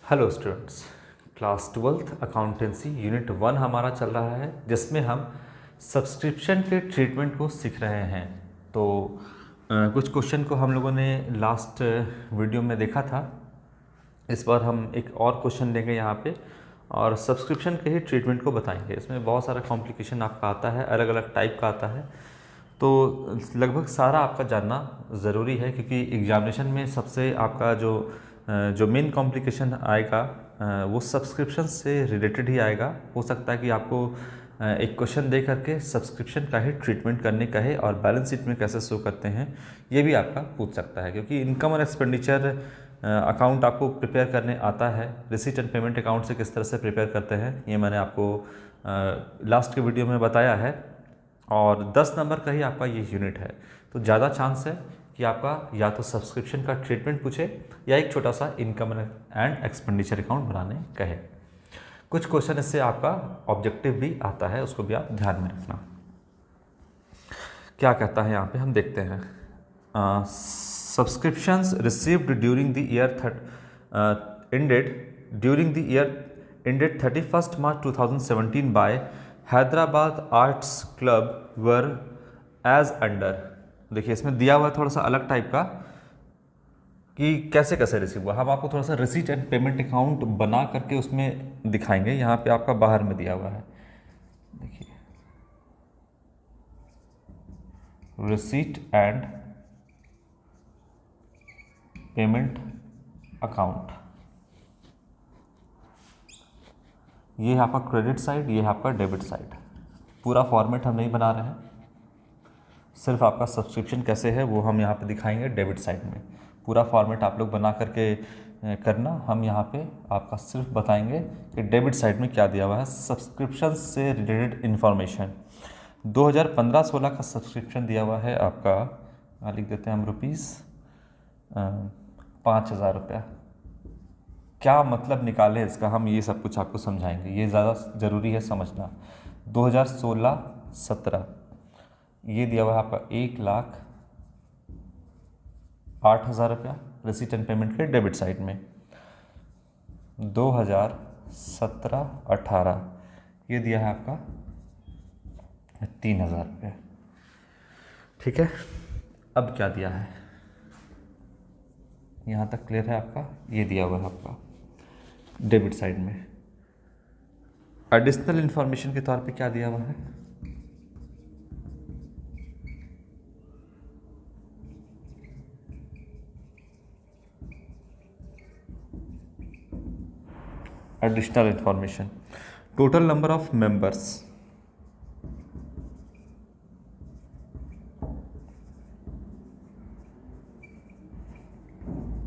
Hello students, class 12th accountancy unit 1 हमारा चल रहा है जिसमें हम सब्सक्रिप्शन के ट्रीटमेंट को सीख रहे हैं। तो कुछ क्वेश्चन को हम लोगों ने लास्ट वीडियो में देखा था। इस बार हम एक और क्वेश्चन लेंगे यहाँ पे और सब्सक्रिप्शन के ही ट्रीटमेंट को बताएंगे। इसमें बहुत सारा कॉम्प्लिकेशन आपका आता है, अलग अलग टाइप का आता है, तो लगभग सारा आपका जानना ज़रूरी है क्योंकि एग्जामिनेशन में सबसे आपका जो मेन कॉम्प्लिकेशन आएगा वो सब्सक्रिप्शन से रिलेटेड ही आएगा। हो सकता है कि आपको एक क्वेश्चन दे करके सब्सक्रिप्शन का ही ट्रीटमेंट करने का है और बैलेंस शीट में कैसे शो करते हैं ये भी आपका पूछ सकता है, क्योंकि इनकम और एक्सपेंडिचर अकाउंट आपको प्रिपेयर करने आता है। रिसीट एंड पेमेंट अकाउंट से किस तरह से प्रिपेयर करते हैं ये मैंने आपको लास्ट के वीडियो में बताया है और 10 नंबर का ही आपका ये यूनिट है। तो ज़्यादा चांस है कि आपका या तो सब्सक्रिप्शन का ट्रीटमेंट पूछे या एक छोटा सा इनकम एंड एक्सपेंडिचर अकाउंट बनाने कहे। कुछ क्वेश्चन इससे आपका ऑब्जेक्टिव भी आता है, उसको भी आप ध्यान में रखना। क्या कहता है यहाँ पे हम देखते हैं। Subscriptions received during the year ended 31st March 2017 by Hyderabad arts club were as under. देखिए इसमें दिया हुआ है थोड़ा सा अलग टाइप का कि कैसे कैसे रिसीव हुआ। हम आपको थोड़ा सा रिसीट एंड पेमेंट अकाउंट बना करके उसमें दिखाएंगे। यहाँ पे आपका बाहर में दिया हुआ है, देखिए रिसीट एंड पेमेंट अकाउंट। ये है आपका क्रेडिट साइड, ये है आपका डेबिट साइड। पूरा फॉर्मेट हम नहीं बना रहे हैं, सिर्फ आपका सब्सक्रिप्शन कैसे है वो हम यहाँ पे दिखाएंगे डेबिट साइड में। पूरा फॉर्मेट आप लोग बना करके करना, हम यहाँ पे आपका सिर्फ बताएंगे कि डेबिट साइड में क्या दिया हुआ है। सब्सक्रिप्शन से रिलेटेड इन्फॉर्मेशन 2015-16 का सब्सक्रिप्शन दिया हुआ है आपका, लिख देते हैं हम ₹5,000 रुपया। क्या मतलब निकाले इसका, हम ये सब कुछ आपको समझाएंगे, ये ज़्यादा ज़रूरी है समझना। 2016-17 ये दिया हुआ है आपका 1,08,000 रुपया रिसीट एंड पेमेंट के डेबिट साइड में। 2017-18 ये दिया है आपका 3,000 रुपया। ठीक है, अब क्या दिया है यहाँ तक क्लियर है आपका। ये दिया हुआ है आपका डेबिट साइड में। एडिशनल इंफॉर्मेशन के तौर पे क्या दिया हुआ है, additional information total number of members,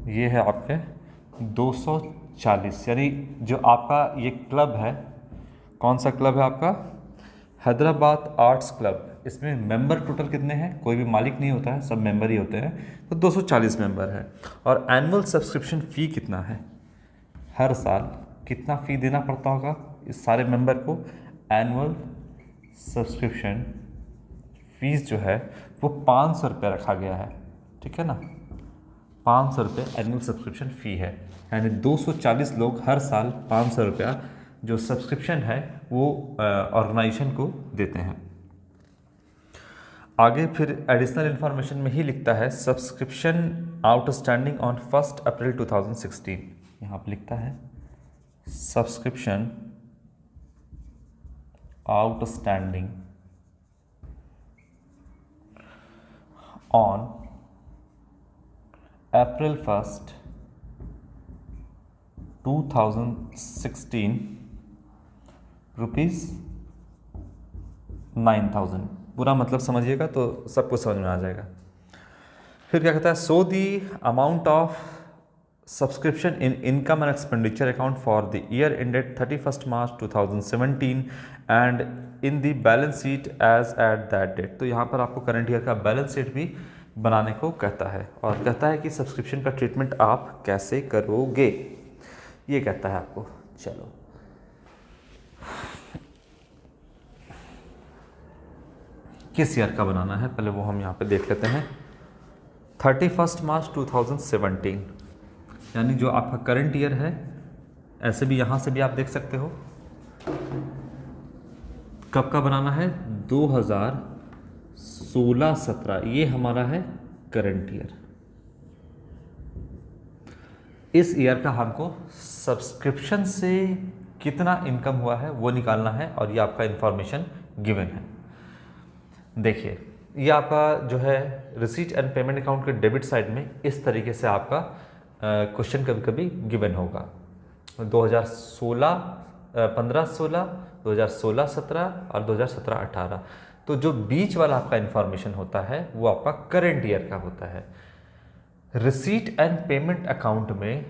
ये है आपके 240। यानी जो आपका ये क्लब है, कौन सा क्लब है आपका, हैदराबाद आर्ट्स क्लब। इसमें मेंबर टोटल कितने हैं, कोई भी मालिक नहीं होता है, सब मेंबर ही होते हैं, तो 240 मेंबर है। और एनुअल सब्सक्रिप्शन फ़ी कितना है, हर साल कितना फ़ी देना पड़ता होगा इस सारे मेंबर को। एनुअल सब्सक्रिप्शन फीस जो है वो 500 रुपये रखा गया है, ठीक है ना। 500 रुपये एनुअल सब्सक्रिप्शन फ़ी है, यानी 240 लोग हर साल 500 रुपया जो सब्सक्रिप्शन है वो ऑर्गेनाइजेशन को देते हैं। आगे फिर एडिशनल इन्फॉर्मेशन में ही लिखता है सब्सक्रिप्शन आउटस्टैंडिंग ऑन 1 अप्रैल 2016। यहाँ पर लिखता है subscription outstanding on April 1st 2016 ₹9,000। पूरा मतलब समझिएगा तो सब कुछ समझ में आ जाएगा। फिर क्या कहता है, so the amount of subscription in income and expenditure account for the year ended 31st March 2017 and in the balance sheet as at that date. तो यहाँ पर आपको करंट ईयर का बैलेंस शीट भी बनाने को कहता है और कहता है कि सब्सक्रिप्शन का ट्रीटमेंट आप कैसे करोगे, ये कहता है आपको। चलो किस ईयर का बनाना है पहले वो हम यहाँ पे देख लेते हैं। 31 मार्च 2017 यानी जो आपका करंट ईयर है ऐसे भी यहाँ से भी आप देख सकते हो। कब का बनाना है? 2016-17, ये हमारा है करंट ईयर। इस ईयर का हमको सब्सक्रिप्शन से कितना इनकम हुआ है वो निकालना है, और ये आपका इंफॉर्मेशन गिवन है। देखिए, ये आपका जो है रिसीट एंड पेमेंट अकाउंट के डेबिट साइड में इस तरीके से आपका क्वेश्चन कभी कभी गिवन होगा। 2016 15-16, 2016-17 और 2017-18। तो जो बीच वाला आपका इंफॉर्मेशन होता है वो आपका करंट ईयर का होता है। रिसीट एंड पेमेंट अकाउंट में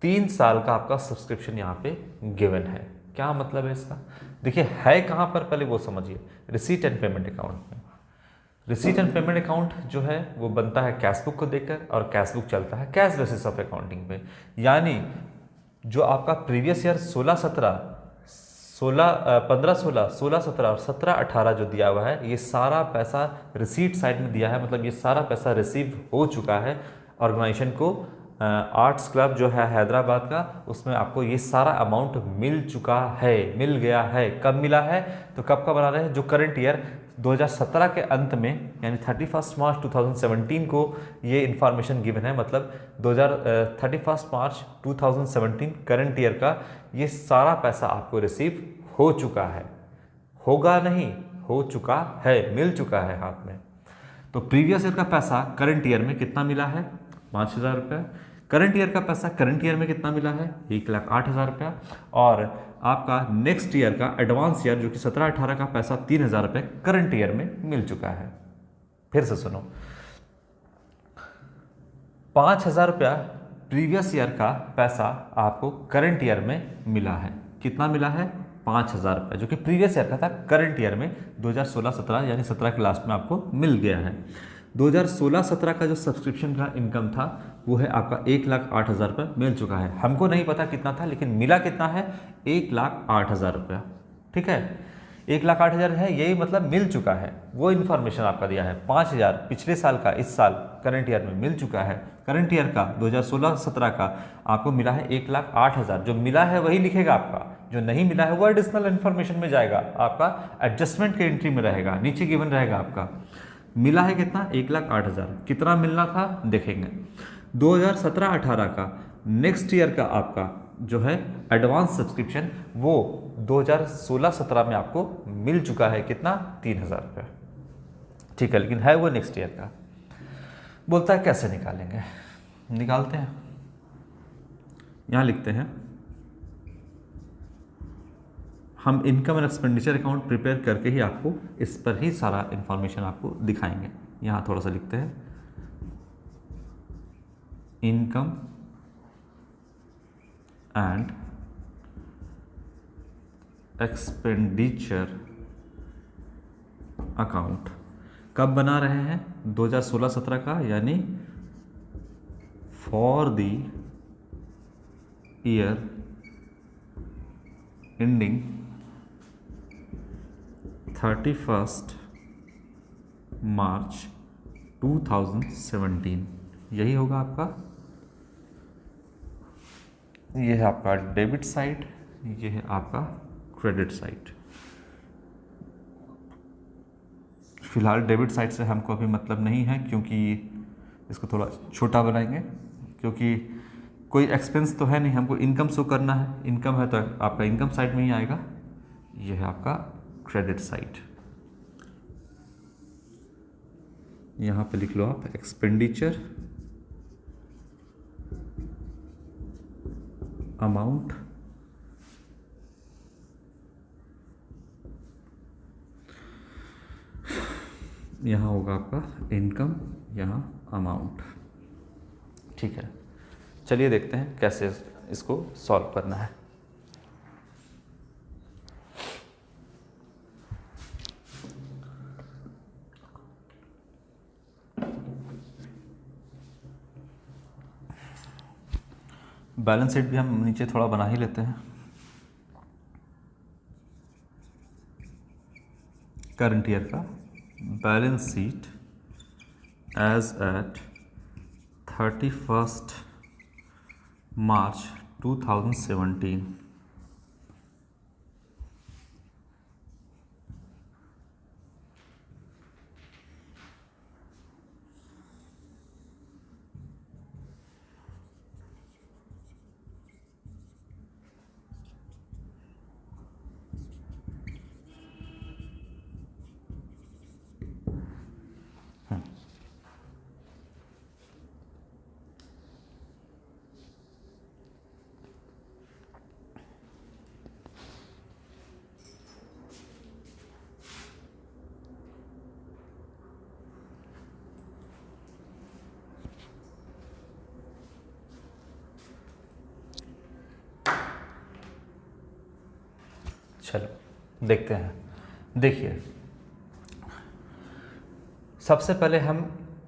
3 साल का आपका सब्सक्रिप्शन यहाँ पे गिवन है। क्या मतलब है इसका? देखिए, है कहाँ पर पहले वो समझिए। रिसीट एंड पेमेंट अकाउंट में, रिसीट एंड पेमेंट अकाउंट जो है वो बनता है कैश बुक को देखकर, और कैश बुक चलता है कैश बेसिस ऑफ अकाउंटिंग पे। यानी जो आपका प्रीवियस ईयर 16-17, 15-16, 16-17 और 17-18 जो दिया हुआ है, ये सारा पैसा रिसीट साइड में दिया है। मतलब ये सारा पैसा रिसीव हो चुका है ऑर्गेनाइजेशन को। आर्ट्स क्लब जो है हैदराबाद का, उसमें आपको ये सारा अमाउंट मिल चुका है, मिल गया है। कब मिला है? तो कब का बना रहे हैं? जो करंट ईयर 2017 के अंत में, यानी 31 मार्च 2017 को ये इन्फॉर्मेशन गिवन है। मतलब 31 मार्च 2017 करंट ईयर का ये सारा पैसा आपको रिसीव हो चुका है। होगा नहीं, हो चुका है, मिल चुका है हाथ में। तो प्रीवियस ईयर का पैसा करंट ईयर में कितना मिला है? 5,000 रुपया। करंट ईयर का पैसा करंट ईयर में कितना मिला है? 1,08,000 रुपया। और आपका नेक्स्ट ईयर का एडवांस ईयर जो कि 17-18 का पैसा 3,000 रुपये करंट ईयर में मिल चुका है। फिर से सुनो, 5,000 रुपया प्रीवियस ईयर का पैसा आपको करंट ईयर में मिला है। कितना मिला है? 5,000 रुपये, जो कि प्रीवियस ईयर का था, करंट ईयर में 2016-17 यानी 17 के लास्ट में आपको मिल गया है। 2016-17 का जो सब्सक्रिप्शन का इनकम था वो है आपका 1,08,000 रुपये मिल चुका है। हमको नहीं पता कितना था, लेकिन मिला कितना है? 1,08,000 रुपया। ठीक है, 1,08,000 है, यही मतलब मिल चुका है। वो इन्फॉर्मेशन आपका दिया है। 5,000 पिछले साल का इस साल करंट ईयर में मिल चुका है। करंट ईयर का 2016-17 का आपको मिला है 1,08,000। जो मिला है वही लिखेगा आपका, जो नहीं मिला है वो एडिशनल इन्फॉर्मेशन में जाएगा, आपका एडजस्टमेंट के एंट्री में रहेगा, नीचे गिवन रहेगा आपका। मिला है कितना? 1,08,000। कितना मिलना था देखेंगे। 2017-18 का नेक्स्ट ईयर का आपका जो है एडवांस सब्सक्रिप्शन वो 2016-17 में आपको मिल चुका है। कितना? 3,000 रुपये। ठीक है, लेकिन है वो नेक्स्ट ईयर का। बोलता है कैसे निकालेंगे? निकालते हैं। यहाँ लिखते हैं, हम income and expenditure account prepare करके ही आपको इस पर ही सारा इन्फॉर्मेशन आपको दिखाएंगे। यहाँ थोड़ा सा लिखते हैं, इनकम एंड एक्सपेंडिचर अकाउंट कब बना रहे हैं? 2016-17 का, यानी फॉर द ईयर एंडिंग 31 मार्च 2017। यही होगा आपका। ये है आपका डेबिट साइड, ये है आपका क्रेडिट साइड। फिलहाल डेबिट साइड से हमको अभी मतलब नहीं है, क्योंकि इसको थोड़ा छोटा बनाएंगे, क्योंकि कोई एक्सपेंस तो है नहीं, हमको इनकम शो करना है। इनकम है तो आपका इनकम साइड में ही आएगा। ये है आपका क्रेडिट साइड। यहाँ पे लिख लो आप एक्सपेंडिचर अमाउंट, यहाँ होगा आपका इनकम, यहाँ अमाउंट। ठीक है, चलिए देखते हैं कैसे इसको सॉल्व करना है। बैलेंस शीट भी हम नीचे थोड़ा बना ही लेते हैं। करंट ईयर का बैलेंस शीट एज एट 31 मार्च 2017। चलो देखते हैं। देखिए, सबसे पहले हम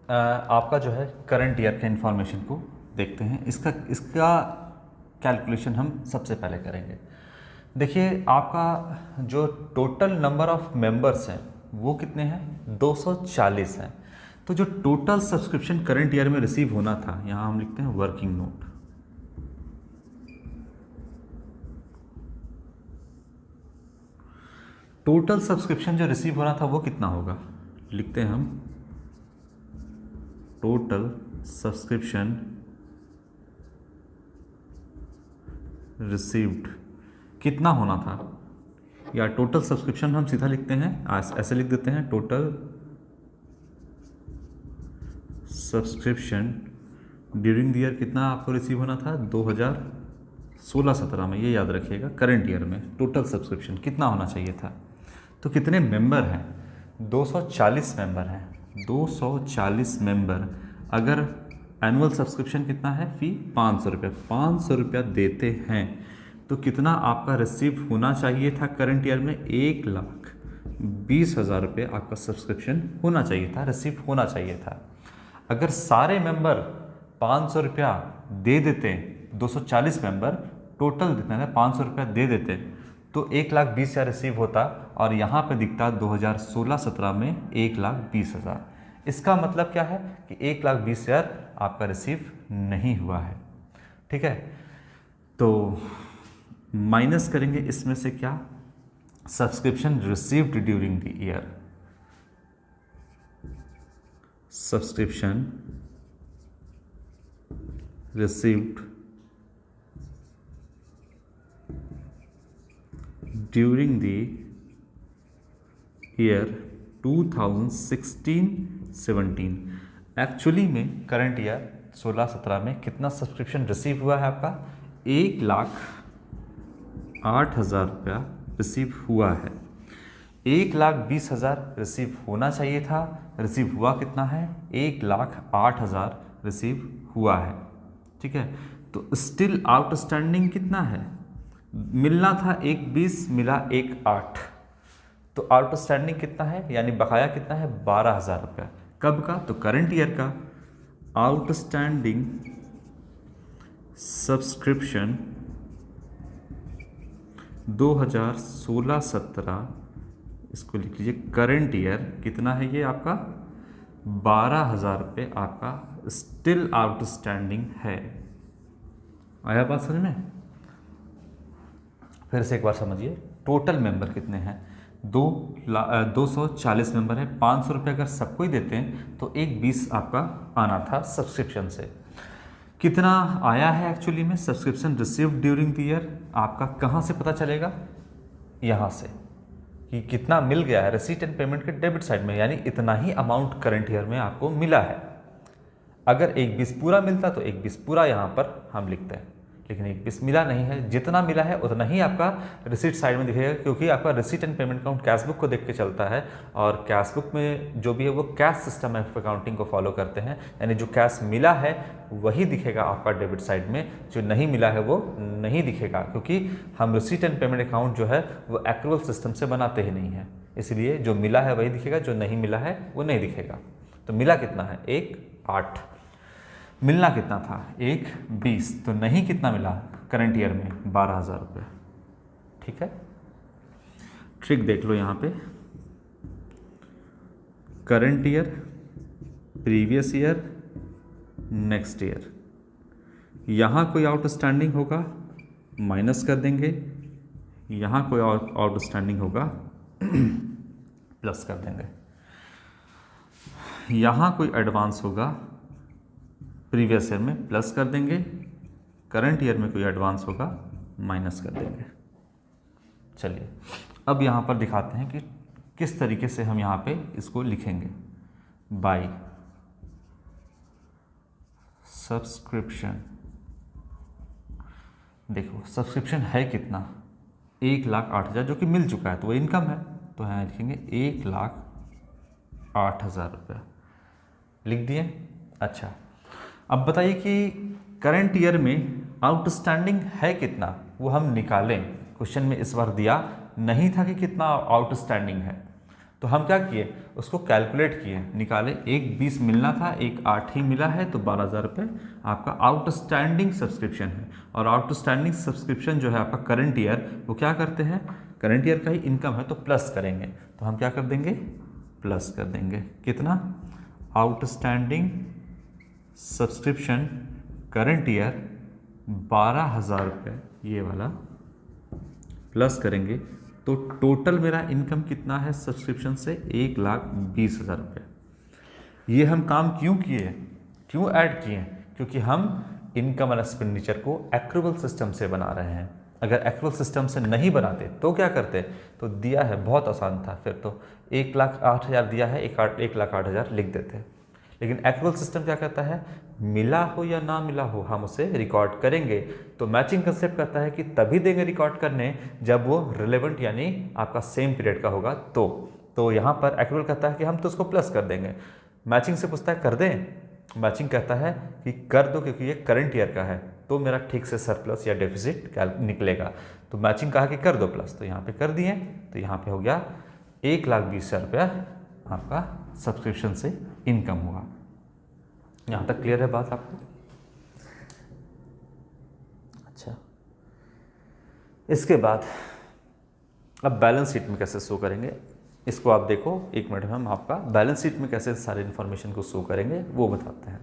आपका जो है करंट ईयर के इंफॉर्मेशन को देखते हैं। इसका कैलकुलेशन हम सबसे पहले करेंगे। देखिए, आपका जो टोटल नंबर ऑफ मेंबर्स हैं वो कितने हैं? 240 हैं। तो जो टोटल सब्सक्रिप्शन करंट ईयर में रिसीव होना था, यहाँ हम लिखते हैं वर्किंग नोट। टोटल सब्सक्रिप्शन जो रिसीव होना था वो कितना होगा? लिखते हैं हम टोटल सब्सक्रिप्शन रिसीव्ड कितना होना था, या टोटल सब्सक्रिप्शन हम सीधा लिखते हैं, ऐसे लिख देते हैं, total subscription during the year कितना आपको रिसीव होना था? 2016-17 में। ये याद रखिएगा, करंट ईयर में टोटल सब्सक्रिप्शन कितना होना चाहिए था। तो कितने मेंबर हैं? 240 मेंबर हैं। 240 मेंबर, अगर एनुअल सब्सक्रिप्शन कितना है? फ़ी 500 रुपये, 500 रुपया देते हैं तो कितना आपका रिसीव होना चाहिए था करंट ईयर में? 1,20,000 रुपये आपका सब्सक्रिप्शन होना चाहिए था, रिसीव होना चाहिए था। अगर सारे मेंबर 500 रुपया दे देते, 240 मेंबर टोटल देते हैं 500 रुपया दे देते, तो 1,20,000 रिसीव होता, और यहाँ पे दिखता 2016-17 में 1,20,000। इसका मतलब क्या है कि 1,20,000 आपका रिसीव नहीं हुआ है। ठीक है, तो माइनस करेंगे इसमें से क्या? Subscription received during the year, subscription received during the year 2016-17। Actually में करंट ईयर 16-17 में कितना सब्सक्रिप्शन रिसीव हुआ है आपका? 1,08,000 रुपया रिसीव हुआ है। 1,20,000 रिसीव होना चाहिए था, रिसीव हुआ कितना है? 1,08,000 रिसीव हुआ है। ठीक है, तो स्टिल आउटस्टैंडिंग कितना है? मिलना था 1,20, मिला 1,08, तो आउटस्टैंडिंग कितना है, यानी बकाया कितना है? 12,000 रुपया। कब का? तो करंट ईयर का। आउटस्टैंडिंग सब्सक्रिप्शन 2016-17, इसको लिख लीजिए, करंट ईयर कितना है ये आपका? 12,000 रुपये आपका स्टिल आउटस्टैंडिंग है। आया बात समझ में? फिर से एक बार समझिए, टोटल मेंबर कितने हैं? 240 मेंबर है। 500 रुपये अगर सबको ही देते हैं तो 1,20 आपका आना था सब्सक्रिप्शन से। कितना आया है एक्चुअली में subscription received during the year? आपका कहाँ से पता चलेगा? यहाँ से, कि कितना मिल गया है रिसीट एंड पेमेंट के डेबिट साइड में, यानी इतना ही अमाउंट करंट ईयर में आपको मिला है। अगर 1,20 पूरा मिलता तो 1,20 पूरा यहाँ पर हम लिखते हैं, लेकिन 1,20 मिला नहीं है। जितना मिला है उतना ही आपका रिसीट साइड में दिखेगा, क्योंकि आपका receipt and payment account cash book को देख के चलता है, और कैश बुक में जो भी है वो कैश सिस्टम ऑफ अकाउंटिंग को फॉलो करते हैं, यानी जो कैश मिला है वही दिखेगा आपका डेबिट साइड में, जो नहीं मिला है वो नहीं दिखेगा, क्योंकि हम रिसीट एंड पेमेंट अकाउंट जो है वो एक्रूअल सिस्टम से बनाते ही नहीं है, इसलिए जो मिला है वही दिखेगा, जो नहीं मिला है वो नहीं दिखेगा। तो मिला कितना है? 1,08। मिलना कितना था? 1,20। तो नहीं कितना मिला करंट ईयर में? 12,000 रुपये। ठीक है, ट्रिक देख लो यहाँ पे, current year, previous year, next year. यहाँ कोई आउटस्टैंडिंग होगा माइनस कर देंगे, यहाँ कोई और आउटस्टैंडिंग होगा प्लस कर देंगे, यहाँ कोई एडवांस होगा प्रीवियस ईयर में प्लस कर देंगे, करंट ईयर में कोई एडवांस होगा माइनस कर देंगे। चलिए अब यहाँ पर दिखाते हैं कि किस तरीके से हम यहाँ पे इसको लिखेंगे। बाय सब्सक्रिप्शन, देखो सब्सक्रिप्शन है कितना, 1,08,000 जो कि मिल चुका है तो वो इनकम है, तो यहाँ लिखेंगे 1,08,000 रुपया, लिख दिए। अच्छा अब बताइए कि करंट ईयर में आउटस्टैंडिंग है कितना, वो हम निकालें। क्वेश्चन में इस बार दिया नहीं था कि कितना आउटस्टैंडिंग है, तो हम क्या किए, उसको कैलकुलेट किए, निकाले। 1,20 मिलना था, 1,08 ही मिला है, तो 12,000 रुपये आपका आउटस्टैंडिंग सब्सक्रिप्शन है। और आउटस्टैंडिंग सब्सक्रिप्शन जो है आपका करंट ईयर, वो क्या करते हैं, करंट ईयर का ही इनकम है तो प्लस करेंगे, तो हम क्या कर देंगे, प्लस कर देंगे। कितना, आउटस्टैंडिंग सब्सक्रिप्शन करंट ईयर 12,000 रुपये, ये वाला प्लस करेंगे तो टोटल मेरा इनकम कितना है सब्सक्रिप्शन से, 1,20,000 रुपये। ये हम काम क्यों किए, क्यों ऐड किए, क्योंकि हम इनकम और एक्सपेंडिचर को एक्रूवल सिस्टम से बना रहे हैं। अगर एक्रूवल सिस्टम से नहीं बनाते तो क्या करते, तो दिया है बहुत आसान था, फिर तो 1,08,000 दिया है, 1,08,000 लिख देते। लेकिन एक्रूवल सिस्टम क्या कहता है, मिला हो या ना मिला हो हम उसे रिकॉर्ड करेंगे। तो मैचिंग कंसेप्ट कहता है कि तभी देंगे रिकॉर्ड करने जब वो रिलेवेंट यानी आपका सेम पीरियड का होगा। तो यहाँ पर एक्रूवल कहता है कि हम तो उसको प्लस कर देंगे। मैचिंग से पूछता है कर दें, मैचिंग कहता है कि कर दो क्योंकि ये करंट ईयर का है तो मेरा ठीक से सरप्लस या डेफिसिट निकलेगा। तो मैचिंग कहा कि कर दो प्लस, तो यहाँ पे कर दिए, तो यहाँ पे हो गया 1,20,000 रुपया आपका सब्सक्रिप्शन से इनकम हुआ। यहाँ तक क्लियर है बात आपको? अच्छा, इसके बाद अब बैलेंस शीट में कैसे शो करेंगे, इसको आप देखो, एक मिनट में हम आपका बैलेंस शीट में कैसे सारे इन्फॉर्मेशन को शो करेंगे वो बताते हैं।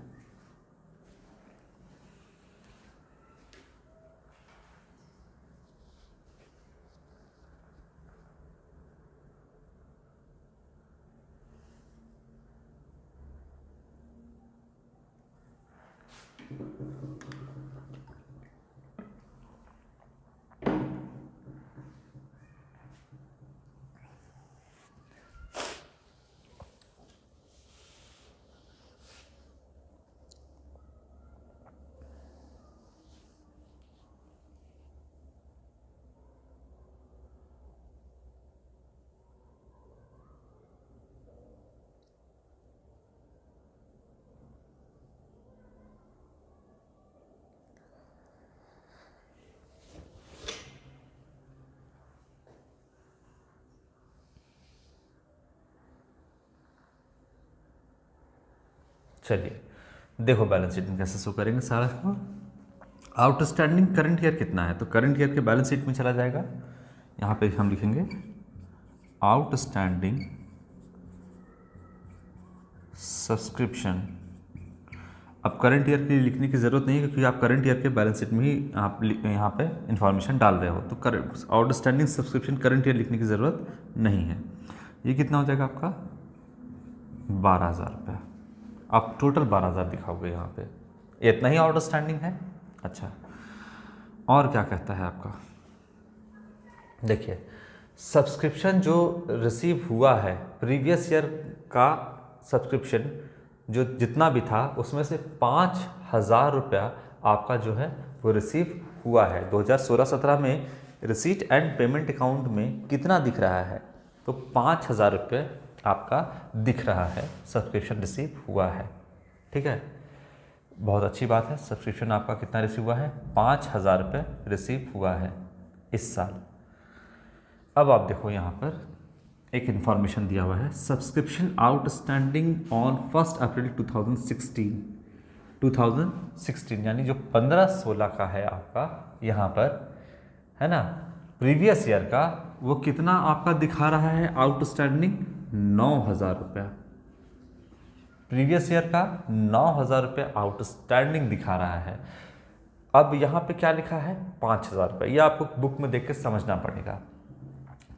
चलिए देखो बैलेंस शीट में कैसे शो करेंगे सारा। आउटस्टैंडिंग करंट ईयर कितना है, तो करंट ईयर के बैलेंस शीट में चला जाएगा। यहाँ पे हम लिखेंगे आउटस्टैंडिंग सब्सक्रिप्शन। अब करंट ईयर के लिए लिखने की ज़रूरत नहीं है क्योंकि आप करंट ईयर के बैलेंस शीट में ही आप यहाँ पे इंफॉर्मेशन डाल रहे हो, तो आउटस्टैंडिंग सब्सक्रिप्शन करंट ईयर लिखने की ज़रूरत नहीं है। ये कितना हो जाएगा आपका 12,000 रुपये। आप टोटल 12,000 दिखाओगे यहाँ पे, इतना ही आउटस्टैंडिंग है। अच्छा, और क्या कहता है आपका, देखिए सब्सक्रिप्शन जो रिसीव हुआ है प्रीवियस ईयर का सब्सक्रिप्शन जो जितना भी था उसमें से 5,000 रुपया आपका जो है वो रिसीव हुआ है। 2016-17 में रिसीट एंड पेमेंट अकाउंट में कितना दिख रहा है, तो 5,000 रुपये आपका दिख रहा है सब्सक्रिप्शन रिसीव हुआ है। ठीक है, बहुत अच्छी बात है। सब्सक्रिप्शन आपका कितना रिसीव हुआ है, 5,000 रुपये रिसीव हुआ है इस साल। अब आप देखो यहाँ पर एक इन्फॉर्मेशन दिया हुआ है, सब्सक्रिप्शन आउटस्टैंडिंग ऑन 1 अप्रैल 2016 यानी जो 15-16 का है आपका यहाँ पर है ना, प्रीवियस ईयर का वो कितना आपका दिखा रहा है आउटस्टैंडिंग, 9,000 रुपया। प्रीवियस ईयर का 9,000 रुपये आउटस्टैंडिंग दिखा रहा है। अब यहाँ पे क्या लिखा है 5,000 रुपये, ये आपको बुक में देख के समझना पड़ेगा।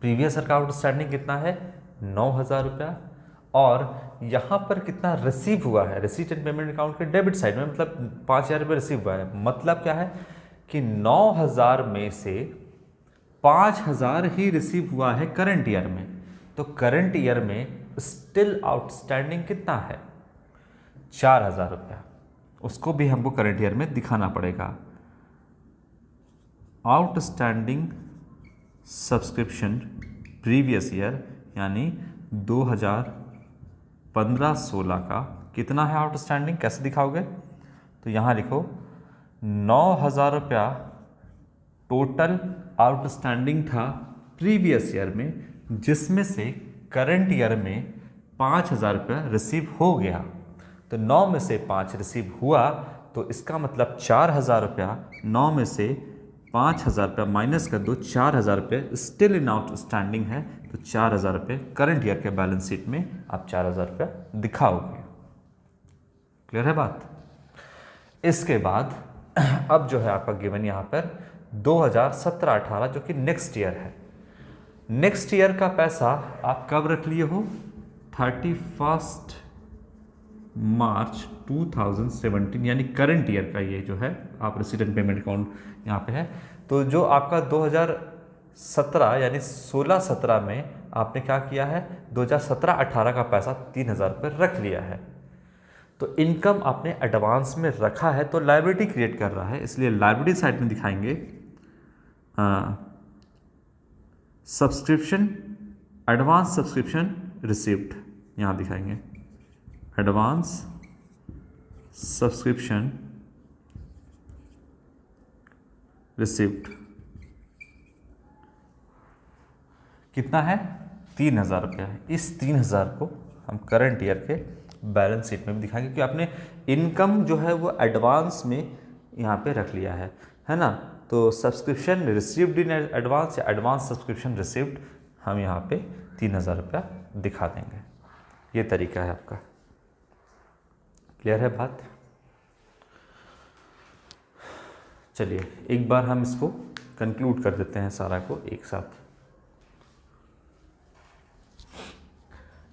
प्रीवियस ईयर का आउटस्टैंडिंग कितना है 9,000 रुपया, और यहाँ पर कितना रिसीव हुआ है रिसीट एंड पेमेंट अकाउंट के डेबिट साइड में, मतलब 5,000 रुपये रिसीव हुआ है। मतलब क्या है कि 9,000 में से 5,000 ही रिसीव हुआ है करंट ईयर में। तो करंट ईयर में स्टिल आउटस्टैंडिंग कितना है 4,000 रुपया, उसको भी हमको करंट ईयर में दिखाना पड़ेगा। आउटस्टैंडिंग सब्सक्रिप्शन प्रीवियस ईयर यानी 2015-16 का कितना है आउटस्टैंडिंग, कैसे दिखाओगे? तो यहाँ लिखो 9,000 रुपया टोटल आउटस्टैंडिंग था प्रीवियस ईयर में, जिसमें से करंट ईयर में 5,000 रुपया रिसीव हो गया। तो 9 में से 5 रिसीव हुआ, तो इसका मतलब 4,000 रुपया, 9 में से 5,000 रुपया माइनस कर दो, 4,000 रुपये स्टिल इन आउटस्टैंडिंग है। तो 4,000 रुपये करंट ईयर के बैलेंस शीट में आप 4,000 रुपया दिखाओगे। क्लियर है बात? इसके बाद अब जो है आपका गिवन यहाँ पर 2017-18 जो कि नेक्स्ट ईयर है। नेक्स्ट ईयर का पैसा आप कब रख लिए हो 31 मार्च 2017, यानी करंट ईयर का ये जो है आप रिसीट एंड पेमेंट अकाउंट यहाँ पे है। तो जो आपका 2017 यानी 16-17 में आपने क्या किया है 2017-18 का पैसा 3,000 रुपये रख लिया है। तो इनकम आपने एडवांस में रखा है, तो लायबिलिटी क्रिएट कर रहा है, इसलिए लायबिलिटी साइड में दिखाएंगे सब्सक्रिप्शन, एडवांस सब्सक्रिप्शन रिसिप्ट, यहाँ दिखाएंगे एडवांस सब्सक्रिप्शन रिसिप्ट कितना है 3,000 रुपया है। इस 3,000 को हम करंट ईयर के बैलेंस शीट में भी दिखाएंगे, क्योंकि आपने इनकम जो है वो एडवांस में यहाँ पे रख लिया है ना। तो सब्सक्रिप्शन रिसीव्ड इन एडवांस या एडवांस सब्सक्रिप्शन रिसीव्ड हम यहाँ पे 3,000 रुपया दिखा देंगे। ये तरीका है आपका। क्लियर है बात? चलिए एक बार हम इसको कंक्लूड कर देते हैं सारा को एक साथ।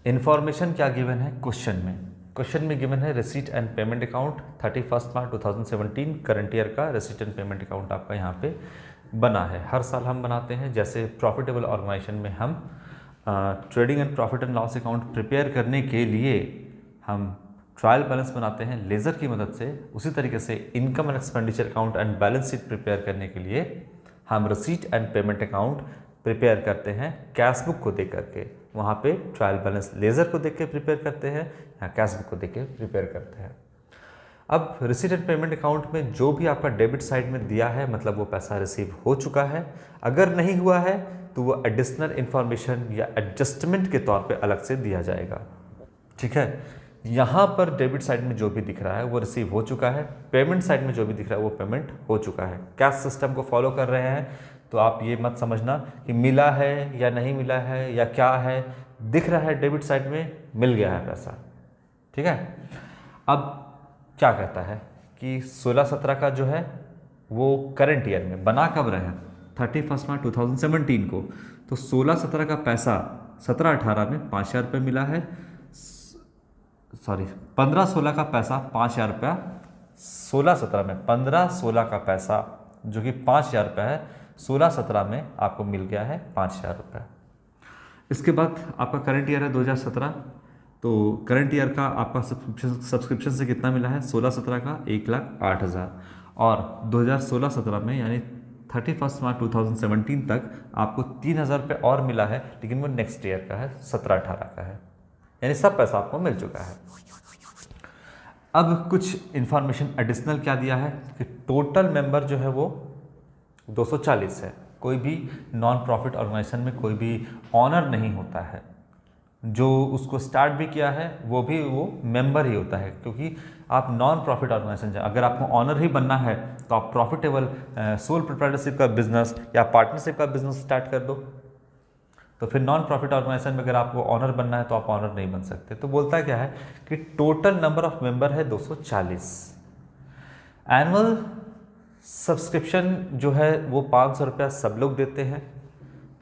इंफॉर्मेशन क्या गिवन है क्वेश्चन में गिवन है receipt and payment account 31 March 2017 current year का रिसीट एंड पेमेंट अकाउंट आपका यहाँ पे बना है। हर साल हम बनाते हैं, जैसे प्रॉफिटेबल ऑर्गेनाइजेशन में हम trading and profit and loss account prepare करने के लिए हम ट्रायल बैलेंस बनाते हैं लेज़र की मदद से, उसी तरीके से income and expenditure account and balance sheet prepare करने के लिए हम receipt and payment account prepare करते हैं कैश बुक को देख करके। वहाँ पे ट्रायल बैलेंस लेज़र को देख के प्रिपेयर करते हैं, यहाँ कैश बुक को देख के प्रिपेयर करते हैं। अब रिसीट एंड पेमेंट अकाउंट में जो भी आपका डेबिट साइड में दिया है, मतलब वो पैसा रिसीव हो चुका है। अगर नहीं हुआ है तो वो एडिशनल इन्फॉर्मेशन या एडजस्टमेंट के तौर पे अलग से दिया जाएगा। ठीक है, यहाँ पर डेबिट साइड में जो भी दिख रहा है वो रिसीव हो चुका है, पेमेंट साइड में जो भी दिख रहा है वो पेमेंट हो चुका है। कैश सिस्टम को फॉलो कर रहे हैं, तो आप ये मत समझना कि मिला है या नहीं मिला है या क्या है, दिख रहा है डेबिट साइड में मिल गया है पैसा। ठीक है, अब क्या कहता है कि 16-17 का जो है वो करंट ईयर में बना कब रहे हैं 31 मार्च 2017 को, तो 16-17 का पैसा 17-18 में 5,000 रुपये मिला है, 15-16 का पैसा 5,000 रुपया 16-17 में, 15-16 का पैसा जो कि 5,000 रुपया है 16-17 में आपको मिल गया है 5,000 रुपया। इसके बाद आपका करंट ईयर है 2017, तो करंट ईयर का आपका सब्सक्रिप्शन से कितना मिला है 16-17 का 1,08,000, और 2016-17 में यानी 31 मार्च 2017 तक आपको 3,000 रुपये और मिला है, लेकिन वो नेक्स्ट ईयर का है 17-18 का है, यानी सब पैसा आपको मिल चुका है। अब कुछ इन्फॉर्मेशन एडिशनल क्या दिया है कि टोटल मेंबर जो है वो 240 है। कोई भी नॉन प्रॉफिट ऑर्गेनाइजेशन में कोई भी ऑनर नहीं होता है, जो उसको स्टार्ट भी किया है वो भी वो मेंबर ही होता है, क्योंकि आप नॉन प्रॉफिट ऑर्गेनाइजेशन, अगर आपको ऑनर ही बनना है तो आप प्रॉफिटेबल सोल प्रोप्राइटरशिप का बिजनेस या पार्टनरशिप का बिजनेस स्टार्ट कर दो। तो फिर नॉन प्रॉफिट ऑर्गेनाइजेशन में अगर आपको ऑनर बनना है तो आप ऑनर नहीं बन सकते। तो बोलता क्या है कि टोटल नंबर ऑफ मेंबर है 240। एनुअल सब्सक्रिप्शन जो है वो 500 रुपया सब लोग देते हैं,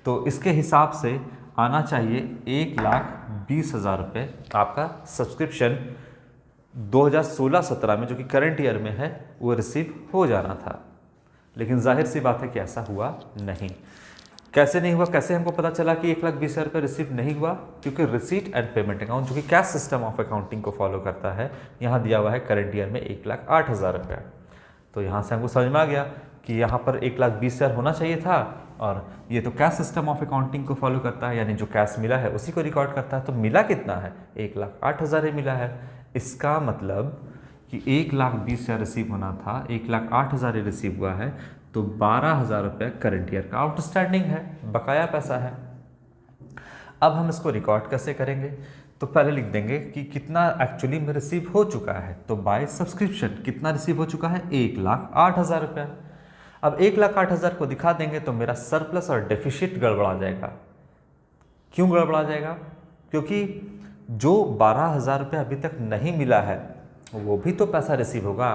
तो इसके हिसाब से आना चाहिए 1,20,000 रुपये आपका सब्सक्रिप्शन 2016-17 में, जो कि करंट ईयर में है, वो रिसीव हो जाना था। लेकिन जाहिर सी बात है कि ऐसा हुआ नहीं। कैसे नहीं हुआ, कैसे हमको पता चला कि 1,20,000 रुपये रिसीव नहीं हुआ? क्योंकि रिसीट एंड पेमेंट अकाउंट, जो कि कैश सिस्टम ऑफ अकाउंटिंग को फॉलो करता है, यहाँ दिया हुआ है करंट ईयर में 1,08,000 रुपया। तो यहाँ से हमको समझ में आ गया कि यहाँ पर 1,20,000 होना चाहिए था, और ये तो कैश सिस्टम ऑफ अकाउंटिंग को फॉलो करता है, यानी जो कैश मिला है उसी को रिकॉर्ड करता है। तो मिला कितना है? 1,08,000 ही मिला है। इसका मतलब कि 1,20,000 रिसीव होना था, 1,08,000 ही रिसीव हुआ है, तो 12,000 रुपये करंट ईयर का आउटस्टैंडिंग है, बकाया पैसा है। अब हम इसको रिकॉर्ड कैसे करेंगे? तो पहले लिख देंगे कि कितना एक्चुअली में रिसीव हो चुका है। तो बाय सब्सक्रिप्शन कितना रिसीव हो चुका है? 1,08,000 रुपया। अब 1,08,000 को दिखा देंगे तो मेरा सरप्लस और डेफिसिट गड़बड़ा जाएगा। क्यों गड़बड़ा जाएगा? क्योंकि जो 12,000 रुपये अभी तक नहीं मिला है वो भी तो पैसा रिसीव होगा।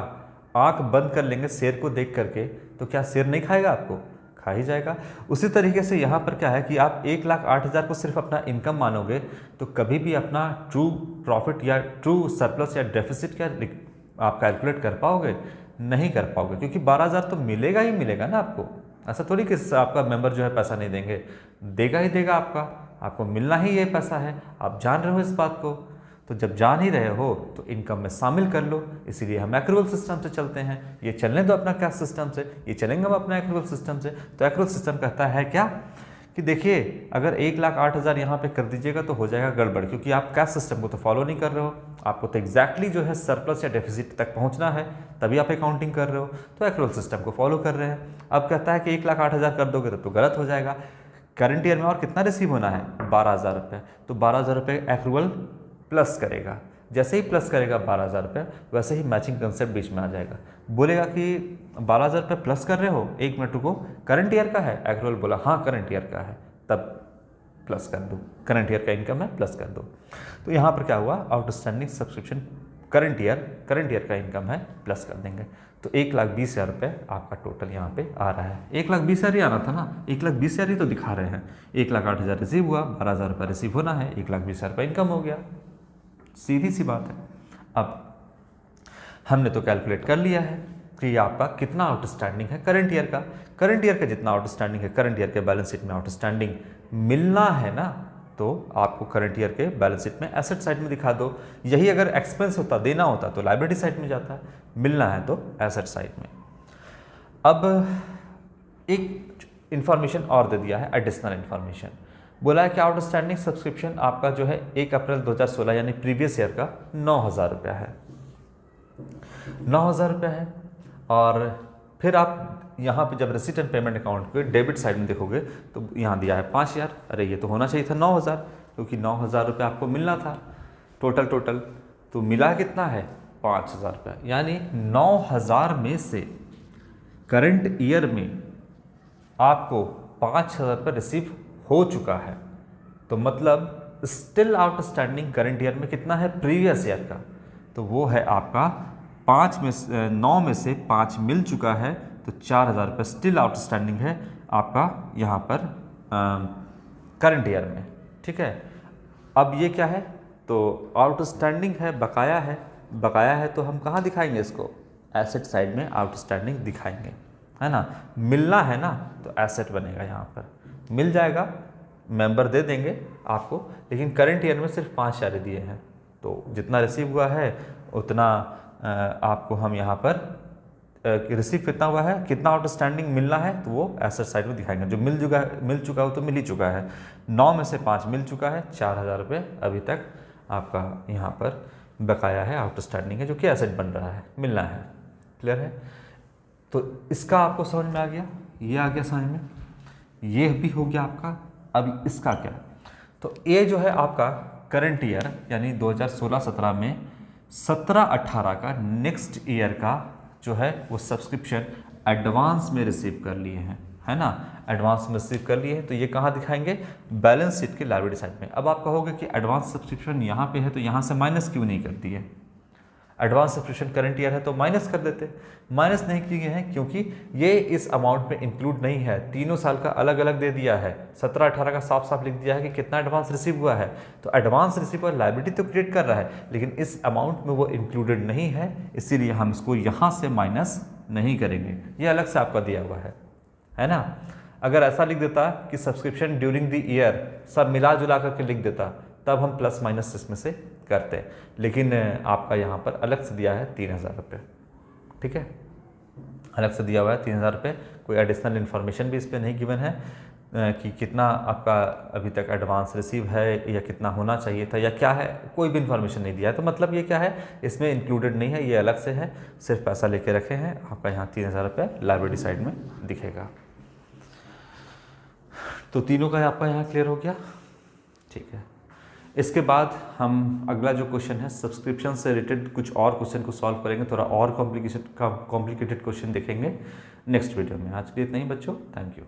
आंख बंद कर लेंगे शेर को देख करके, तो क्या शेर नहीं खाएगा? आपको खा ही जाएगा। उसी तरीके से यहाँ पर क्या है कि आप 1,08,000 को सिर्फ अपना इनकम मानोगे तो कभी भी अपना ट्रू प्रॉफिट या ट्रू सरप्लस या डेफिसिट क्या आप कैलकुलेट कर पाओगे? नहीं कर पाओगे, क्योंकि 12,000 तो मिलेगा ही मिलेगा ना आपको। ऐसा थोड़ी कि आपका मेंबर जो है पैसा नहीं देंगे, देगा ही देगा। आपको मिलना ही ये पैसा है, आप जान रहे हो इस बात को। तो जब जान ही रहे हो तो इनकम में शामिल कर लो। इसीलिए हम एक्रूअल सिस्टम से चलते हैं। ये चलने दो अपना कैश सिस्टम से, ये चलेंगे हम अपना एक्रूअल सिस्टम से। तो एक्रूअल सिस्टम कहता है क्या कि देखिए, अगर 1,08,000 यहाँ पे कर दीजिएगा तो हो जाएगा गड़बड़, क्योंकि आप कैश सिस्टम को तो फॉलो नहीं कर रहे हो। आपको तो एग्जैक्टली जो है सरप्लस या डेफिसिट तक पहुँचना है, तभी आप अकाउंटिंग कर रहे हो। तो एक्रूअल सिस्टम को फॉलो कर रहे हैं। अब कहता है कि 1,08,000 कर दोगे तो गलत हो जाएगा। करंट ईयर में और कितना रिसीव होना है? 12,000 रुपये। तो 12,000 रुपये एक्रूअल प्लस करेगा। जैसे ही प्लस करेगा 12,000 रुपये, वैसे ही मैचिंग कंसेप्ट बीच में आ जाएगा। बोलेगा कि 12,000 रुपये प्लस कर रहे हो, 1 मिनट रुको, करंट ईयर का है? एक्रूअल बोला हाँ करंट ईयर का है, तब प्लस कर दो। करंट ईयर का इनकम है, प्लस कर दो। तो यहाँ पर क्या हुआ? आउटस्टैंडिंग सब्सक्रिप्शन करंट ईयर का इनकम है, प्लस कर देंगे। तो 1,20,000 रुपये आपका टोटल यहाँ पे आ रहा है। 1,20,000 ही आना था ना, 1,20,000 ही तो दिखा रहे हैं। 1,08,000 रिसीव हुआ, 12,000 रुपये रिसीव होना है, 1,20,000 रुपये इनकम हो गया। सीधी सी बात है। अब हमने तो कैलकुलेट कर लिया है कि ये आपका कितना आउटस्टैंडिंग है करंट ईयर का। करंट ईयर का जितना आउटस्टैंडिंग है करंट ईयर के बैलेंस शीट में आउटस्टैंडिंग मिलना है ना, तो आपको करंट ईयर के बैलेंस शीट में एसेट साइड में दिखा दो। यही अगर एक्सपेंस होता, देना होता, तो लायबिलिटी साइड में जाता है। मिलना है तो एसेट साइड में। अब एक इंफॉर्मेशन और दे दिया है, एडिशनल इंफॉर्मेशन। बोला है कि आउटस्टैंडिंग सब्सक्रिप्शन आपका जो है 1 अप्रैल 2016 यानी प्रीवियस ईयर का 9,000 रुपया है। 9,000 रुपया है। और फिर आप यहाँ पे जब रिसीट एंड पेमेंट अकाउंट के डेबिट साइड में देखोगे तो यहाँ दिया है 5,000। अरे ये तो होना चाहिए था 9,000, क्योंकि 9,000 रुपये आपको मिलना था टोटल। तो मिला कितना है? 5,000 रुपया। यानी 9,000 में से करंट ईयर में आपको 5,000 रुपये रिसीव हो चुका है। तो मतलब स्टिल आउटस्टैंडिंग करंट ईयर में कितना है? प्रीवियस ईयर का। तो वो है आपका 9 में से 5 मिल चुका है, तो 4,000 रुपये स्टिल आउटस्टैंडिंग है आपका यहाँ पर करंट ईयर में। ठीक है। अब ये क्या है? तो आउटस्टैंडिंग है, बकाया है। बकाया है तो हम कहाँ दिखाएंगे इसको? एसेट साइड में आउटस्टैंडिंग दिखाएंगे, है ना। मिलना है ना, तो एसेट बनेगा। यहाँ पर मिल जाएगा, मेंबर दे देंगे आपको। लेकिन करंट ईयर में सिर्फ 5,000 दिए हैं, तो जितना रिसीव हुआ है उतना आपको हम यहाँ पर रिसीव कितना हुआ है, कितना आउटस्टैंडिंग मिलना है, तो वो एसेट साइड में दिखाएंगे। जो मिल चुका है वो तो मिल ही चुका है। 9 में से 5 मिल चुका है, 4,000 रुपये अभी तक आपका यहाँ पर बकाया है, आउटस्टैंडिंग है, जो कि एसेट बन रहा है, मिलना है। क्लियर है? तो इसका आपको समझ में आ गया, ये आ गया समझ में, ये भी हो गया आपका। अब इसका क्या? तो ये जो है आपका करंट ईयर यानी 2016-17 में 17-18 का नेक्स्ट ईयर का जो है वो सब्सक्रिप्शन एडवांस में रिसीव कर लिए हैं, है ना। एडवांस में रिसीव कर लिए हैं, तो ये कहाँ दिखाएंगे? बैलेंस शीट के लायबिलिटी साइड में। अब आप कहोगे कि एडवांस सब्सक्रिप्शन यहाँ पे है तो यहाँ से माइनस क्यों नहीं कर दिए? एडवांस सब्सक्रिप्शन करंट ईयर है तो माइनस कर देते, माइनस नहीं किए हैं क्योंकि ये इस अमाउंट में इंक्लूड नहीं है। तीनों साल का अलग अलग दे दिया है, 17-18 का साफ साफ लिख दिया है कि कितना एडवांस रिसीव हुआ है। तो एडवांस रिसीव और लायबिलिटी तो क्रिएट कर रहा है, लेकिन इस अमाउंट में वो इंक्लूडेड नहीं है, इसीलिए हम इसको यहाँ से माइनस नहीं करेंगे। ये अलग से आपका दिया हुआ है ना। अगर ऐसा लिख देता कि सब्सक्रिप्शन ड्यूरिंग द ईयर सब मिला जुला करके लिख देता, तब हम प्लस माइनस इसमें से करते हैं, लेकिन आपका यहाँ पर अलग से दिया है 3000 रुपये, ठीक है, अलग से दिया हुआ है 3000 रुपये। कोई एडिशनल इन्फॉर्मेशन भी इस पर नहीं गिवन है कि कितना आपका अभी तक एडवांस रिसीव है या कितना होना चाहिए था या क्या है, कोई भी इन्फॉर्मेशन नहीं दिया है। तो मतलब ये क्या है, इसमें इंक्लूडेड नहीं है, ये अलग से है, सिर्फ पैसा लेके रखे हैं। आपका यहाँ 3000 रुपये लायबिलिटी साइड में दिखेगा। तो तीनों का आपका यहाँ क्लियर हो गया, ठीक है। इसके बाद हम अगला जो क्वेश्चन है सब्सक्रिप्शन से रिलेटेड कुछ और क्वेश्चन को सॉल्व करेंगे, थोड़ा और कॉम्प्लिकेटेड क्वेश्चन देखेंगे नेक्स्ट वीडियो में। आज के लिए इतना ही बच्चों, थैंक यू।